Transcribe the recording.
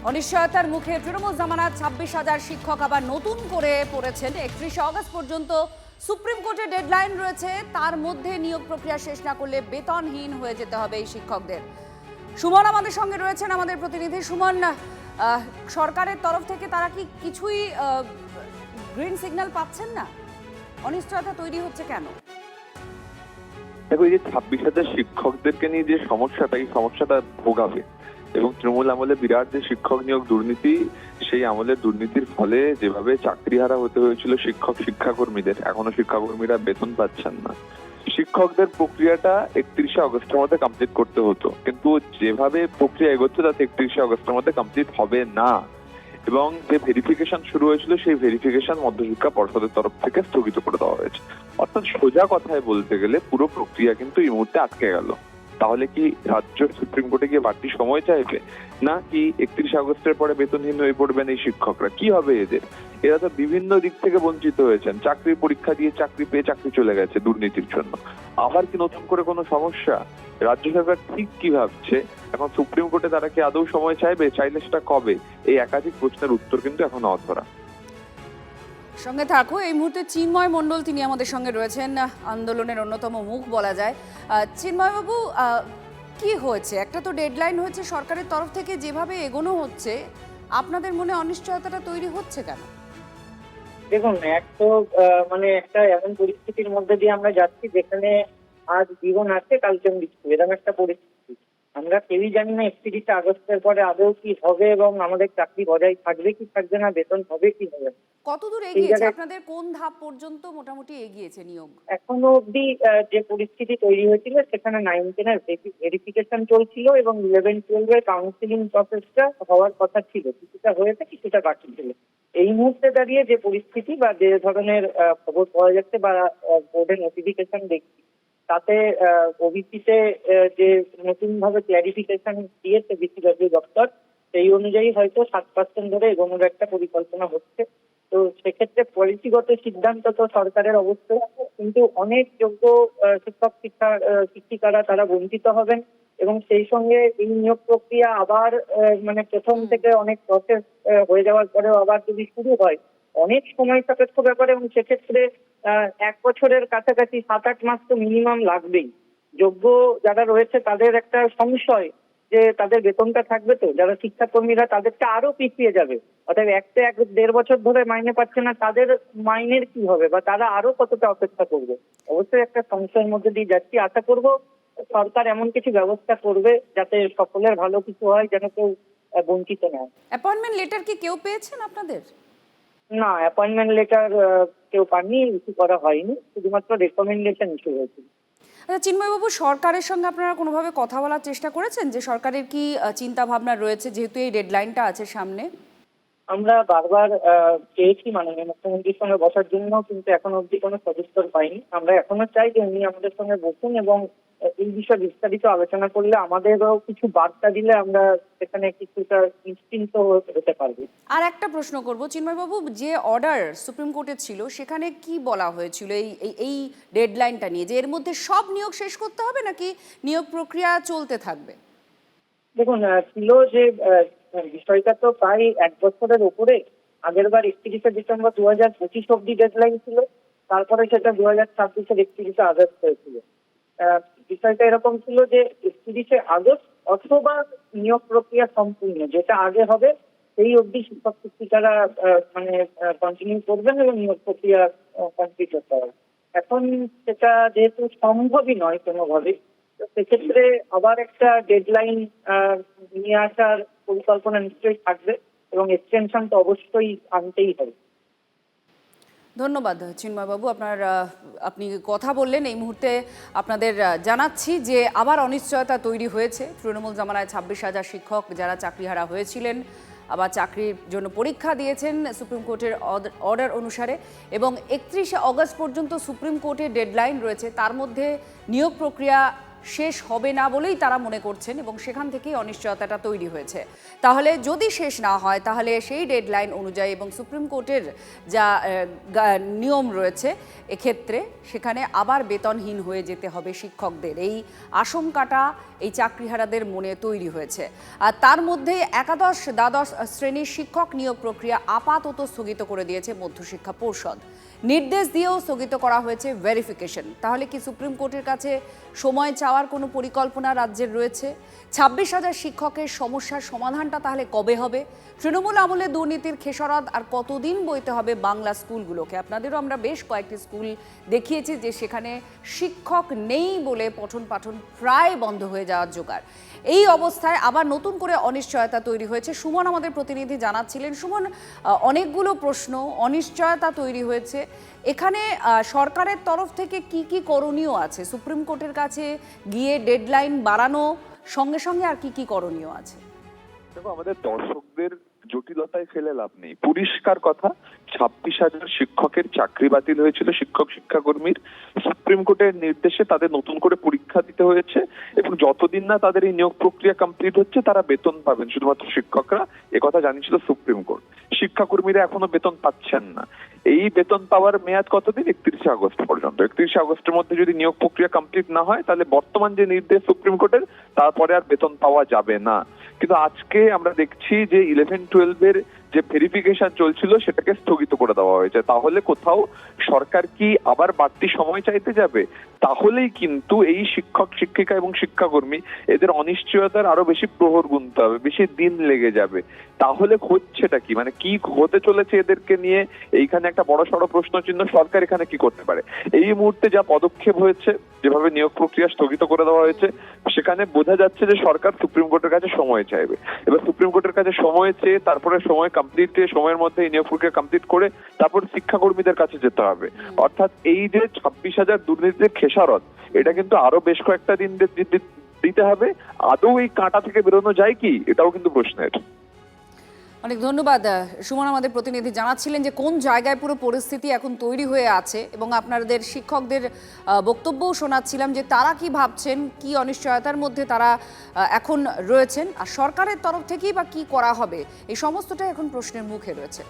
অনিশ্চয়তার মুখে তৃণমূল জামানাত 26,000 শিক্ষক আবার নতুন করে পড়েছেন। 31শে অগস্ট পর্যন্ত সুপ্রিম কোর্টের ডেডলাইন রয়েছে, তার মধ্যে নিয়োগ প্রক্রিয়া শেষ না করলে বেতনহীন হয়ে যেতে হবে এই শিক্ষকদের। সুমন আমাদের সঙ্গে রয়েছেন, আমাদের প্রতিনিধি। সুমন, সরকারের তরফ থেকে তারা কি কিছুই গ্রিন সিগন্যাল পাচ্ছেন না? অনিশ্চয়তা তৈরি হচ্ছে কেন? দেখো, এই যে 26,000 শিক্ষকদেরকে নিয়ে যে সমস্যাটা, এই সমস্যাটা ভোগাবে এবং তৃণমূল আমলে বিরাট যে শিক্ষক নিয়োগ দুর্নীতি, সেই আমলের দুর্নীতির ফলে যেভাবে চাকরিহারা হতে হয়েছিল শিক্ষাকর্মীদের, এখনো শিক্ষাকর্মীরা বেতন পাচ্ছেন না। শিক্ষকদের প্রক্রিয়াটা 31শে অগস্টের মধ্যে কমপ্লিট করতে হতো, কিন্তু যেভাবে প্রক্রিয়া এগোচ্ছে তাতে 31শে অগস্টের মধ্যে কমপ্লিট হবে না। এবং যে ভেরিফিকেশন শুরু হয়েছিল সেই ভেরিফিকেশন মধ্যশিক্ষা পর্ষদের তরফ থেকে স্থগিত করে দেওয়া হয়েছে। অর্থাৎ সোজা কথায় বলতে গেলে পুরো প্রক্রিয়া কিন্তু এই মুহূর্তে আটকে গেল। তাহলে কি রাজ্য সুপ্রিম কোর্টে গিয়ে বাড়তি সময় চাইবে, না কি 31শে আগস্টের পরে বেতনহীন হয়ে পড়বেন এই শিক্ষকরা? কি হবে এদের? এরা তো বিভিন্ন দিক থেকে বঞ্চিত হয়েছেন। চাকরির পরীক্ষা দিয়ে চাকরি পেয়ে চাকরি চলে গেছে দুর্নীতির জন্য। আবার কি নতুন করে কোনো সমস্যা? রাজ্য সরকার ঠিক কি ভাবছে? এখন সুপ্রিম কোর্টে তারা কি আদৌ সময় চাইবে? চাইলে সেটা কবে? এই একাধিক প্রশ্নের উত্তর কিন্তু এখনো অধরা। সঙ্গে থাকো। এই মুহূর্তে চিন্ময় মণ্ডল, তিনি আমাদের সঙ্গে রয়েছেন, আন্দোলনের অন্যতম মুখ বলা যায়। চিন্ময়বাবু, কি হয়েছে? একটা তো ডেডলাইন হয়েছে সরকারের তরফ থেকে, যেভাবে এগোনো হচ্ছে আপনাদের মনে অনিশ্চয়তাটা তৈরি হচ্ছে কেন? দেখুন, এক তো একটা এমন পরিস্থিতির মধ্যে দিয়ে আমরা যাচ্ছি যেখানে আজ জীবন আছে কালকে মৃত্যু, এরকম একটা পরিস্থিতি। আমরা কেউই জানি না 31শে আগস্টের পরে আদৌ কি হবে এবং আমাদের চাকরি বজায় থাকবে কি থাকবে না, বেতন হবে কি হবে। কতদূর এগিয়েছে আপনাদের? কোন ধাপ পর্যন্ত মোটামুটি এগিয়েছে নিয়োগ? এখনো অব্দি যে পরিস্থিতি তৈরি হয়েছিল সেখানে 9-10 ভেরিফিকেশন চলছিল এবং 11-12 কাউন্সিলিং প্রসেসটা হওয়ার কথা ছিল। কিছুটা হয়েছে, কিছুটা বাকি ছিল। এই মুহূর্তে দাঁড়িয়ে যে পরিস্থিতি বা যে ধরনের খবর পাওয়া যাচ্ছে বা বোর্ডের নোটিফিকেশন দেখছি, তাতে ওবিসিতে যে নতুন ভাবে ক্ল্যারিফিকেশন দিয়েছে বিসিডব্লিউ দপ্তর, সেই অনুযায়ী হয়তো 7% ধরে এগোনোর একটা পরিকল্পনা হচ্ছে। তো সেক্ষেত্রে পলিসিগত সিদ্ধান্ত তো সরকারের অবশ্যই, কিন্তু অনেক যোগ্য শিক্ষিকারা তারা বঞ্চিত হবেন এবং সেই সঙ্গে এই নিয়োগ প্রক্রিয়া আবার প্রথম থেকে অনেক প্রসেস হয়ে যাওয়ার পরেও আবার যদি শুরু হয়, অনেক সময় সাপেক্ষ ব্যাপার এবং সেক্ষেত্রে 1 বছরের কাছাকাছি 7-8 মাস তো মিনিমাম লাগবেই। যোগ্য যারা রয়েছে তাদের একটা সংশয় যে তাদের বেতনটা থাকবে, তো যারা শিক্ষাকর্মীরা তাদেরটা আরো পিছিয়ে যাবে। অর্থাৎ 1-1.5 বছর ধরে মাইনে পাচ্ছে না, তাদের মাইনের কি হবে বা তারা আরো কতটা অপেক্ষা করবে? অবশ্যই একটা সংশয়ের মধ্যে দিয়ে যাচ্ছি। আশা করব সরকার এমন কিছু ব্যবস্থা করবে যাতে সকলের ভালো কিছু হয়, যেন কেউ বঞ্চিত না হয়। অ্যাপয়েন্টমেন্ট লেটার কি কেউ পেয়েছেন আপনাদের? না, অ্যাপয়েন্টমেন্ট লেটার কেউ পাননি, ইস্যু করা হয়নি, শুধুমাত্র রেকমেন্ডেশন ইস্যু হয়েছিল। আচ্ছা চিন্ময়বাবু, সরকারের সঙ্গে আপনারা কোনোভাবে কথা বলার চেষ্টা করেছেন যে সরকারের কি চিন্তা ভাবনা রয়েছে, যেহেতু এই ডেডলাইনটা আছে সামনে? আমরা বারবার চেয়েছি মাননীয় মুখ্যমন্ত্রীর সঙ্গে বসার জন্য, কিন্তু এখনো অব্দি কোনো সদুত্তর পাইনি। আমরা এখনো চাই যে উনি আমাদের সঙ্গে বসুন এবং এই বিষয়ে বিস্তারিত আলোচনা করলে, আমাদেরও কিছু বার্তা দিলে আমরা সেখানে কিছুটা নিশ্চিন্ত হতে পারবো। আর একটা প্রশ্ন করব চিন্ময়বাবু, যে অর্ডার সুপ্রিম কোর্টে ছিল সেখানে কি বলা হয়েছিল এই ডেডলাইনটা নিয়ে, যে এর মধ্যে সব নিয়োগ শেষ করতে হবে নাকি নিয়োগ প্রক্রিয়া চলতে থাকবে? দেখুন, ছিল যে বিষয়টা তো প্রায় 1 বছরের উপরে। আগের বার 31শে ডিসেম্বর 2025 অব্দি ডেডলাইন ছিল, তারপরে সেটা 2026-এর 31শে আগস্ট হয়েছিল। বিষয়টা এরকম ছিল যে 31শে আগস্ট অথবা নিয়োগ প্রক্রিয়া সম্পূর্ণ, যেটা আগে হবে সেই অবধি শিক্ষক শিক্ষিকারা কন্টিনিউ করবেন এবং নিয়োগ প্রক্রিয়া কমপ্লিট করতে হবে। এখন সেটা যেহেতু সম্ভবই নয় কোনোভাবে, তো সেক্ষেত্রে আবার একটা ডেডলাইন নিয়ে আসার পরিকল্পনা নিশ্চয়ই থাকবে এবং এক্সটেনশন তো অবশ্যই আনতেই হবে। ধন্যবাদ চিন্ময়বাবু, আপনি কথা বললেন। এই মুহূর্তে আপনাদের জানাচ্ছি যে আবার অনিশ্চয়তা তৈরি হয়েছে। তৃণমূল জামানায় 26,000 শিক্ষক যারা চাকরিহারা হয়েছিলেন আবার চাকরির জন্য পরীক্ষা দিয়েছেন সুপ্রিম কোর্টের অর্ডার অনুসারে, এবং 31শে অগস্ট পর্যন্ত সুপ্রিম কোর্টের ডেডলাইন রয়েছে, তার মধ্যে নিয়োগ প্রক্রিয়া শেষ হবে না বলেই তারা মনে করছেন এবং সেখান থেকেই অনিশ্চয়তাটা তৈরি হয়েছে। তাহলে যদি শেষ না হয় তাহলে সেই ডেডলাইন অনুযায়ী এবং সুপ্রিম কোর্টের যা নিয়ম রয়েছে এক্ষেত্রে সেখানে আবার বেতনহীন হয়ে যেতে হবে শিক্ষকদের, এই আশঙ্কাটা এই চাকরিহারাদের মনে তৈরি হয়েছে। আর তার মধ্যে একাদশ দ্বাদশ শ্রেণীর শিক্ষক নিয়োগ প্রক্রিয়া আপাতত স্থগিত করে দিয়েছে মধ্যশিক্ষা পর্ষদ। নির্দেশ দিয়েও স্থগিত করা হয়েছে ভেরিফিকেশন। তাহলে কি সুপ্রিম কোর্টের কাছে সময় চাওয়ার কোনো পরিকল্পনা রাজ্যের রয়েছে? 26,000 শিক্ষকের সমস্যার সমাধানটা তাহলে কবে হবে? তৃণমূল আমলে দুর্নীতির খেসারত আর কতদিন বইতে হবে বাংলা স্কুলগুলোকে? আপনাদেরও আমরা বেশ কয়েকটি স্কুল দেখিয়েছি যে সেখানে শিক্ষক নেই বলে পঠন পাঠন প্রায় বন্ধ হয়ে যাওয়ার জোগাড়। এই অবস্থায় আবার নতুন করে অনিশ্চয়তা তৈরি হয়েছে। সুমন আমাদের প্রতিনিধি জানাচ্ছিলেন। সুমন, অনেকগুলো প্রশ্ন, অনিশ্চয়তা তৈরি হয়েছে। এখানে সরকারের তরফ থেকে কি কি করণীয় আছে? সুপ্রিম কোর্টের কাছে গিয়ে ডেডলাইন বাড়ানো সঙ্গে সঙ্গে আর কি কি করণীয় আছে? দেখো, আমাদের দর্শকদের জটিলতায় ফেলে লাভ নেই। পরিষ্কার কথা, 26,000 শিক্ষকের চাকরি বাতিল হয়েছিল, শিক্ষক শিক্ষাকর্মীর। সুপ্রিম কোর্টের নির্দেশে তাদের নতুন করে পরীক্ষা দিতে হয়েছে এবং যতদিন না তাদের এই নিয়োগ প্রক্রিয়া কমপ্লিট হচ্ছে তারা বেতন পাবেন শুধুমাত্র শিক্ষকরা, একথা জানিয়েছিল সুপ্রিম কোর্ট। শিক্ষাকর্মীরা এখনো বেতন পাচ্ছেন না। এই বেতন পাওয়ার মেয়াদ কতদিন? 31শে আগস্ট পর্যন্ত। 31শে আগস্টের মধ্যে যদি নিয়োগ প্রক্রিয়া কমপ্লিট না হয় তাহলে বর্তমান যে নির্দেশ সুপ্রিম কোর্টের তারপরে আর বেতন পাওয়া যাবে না। কিন্তু আজকে আমরা দেখছি যে 11-12 যে ভেরিফিকেশন চলছিল সেটাকে স্থগিত করে দেওয়া হয়েছে। তাহলে কোথাও সরকার কি আবার বাড়তি সময় চাইতে যাবে? তাহলেই কিন্তু এই শিক্ষক শিক্ষিকা এবং শিক্ষাকর্মী এদের অনিশ্চয়তার আরো বেশি প্রহর গুনতে হবে, বেশি দিন লেগে যাবে। তাহলে হচ্ছেটা কি, মানে কি হতে চলেছে এদেরকে নিয়ে? এইখানে একটা বড় সড় প্রশ্ন চিহ্ন। সরকার এখানে কি করতে পারে? এই মুহূর্তে যা পদক্ষেপ হয়েছে, যেভাবে নিয়োগ প্রক্রিয়া স্থগিত করে দেওয়া হয়েছে, সেখানে বোঝা যাচ্ছে যে সরকার সুপ্রিম কোর্টের কাছে সময় চাইবে। এবার সুপ্রিম কোর্টের কাছে সময় চেয়ে তারপরে সময় কমপ্লিট, সময়ের মধ্যে এই নিয়োগ প্রক্রিয়া কমপ্লিট করে তারপর শিক্ষাকর্মীদের কাছে যেতে হবে। অর্থাৎ এই যে 26,000 দুর্নীতির খেসারত, এটা কিন্তু আরো বেশ কয়েকটা দিন দিতে হবে। আদৌ এই কাঁটা থেকে বেরোনো যায় কি, এটাও কিন্তু প্রশ্নের। অনেক ধন্যবাদ সুমন আমাদের প্রতিনিধি জানাচ্ছিলেন যে কোন জায়গায় পুরো পরিস্থিতি এখন তৈরি হয়ে আছে এবং আপনাদের শিক্ষকদের বক্তব্যও শোনাচ্ছিলাম যে তারা কি ভাবছেন, কি অনিশ্চয়তার মধ্যে তারা এখন রয়েছেন, আর সরকারের তরফ থেকেই বা কি করা হবে, এই সমস্তটাই এখন প্রশ্নের মুখে রয়েছে।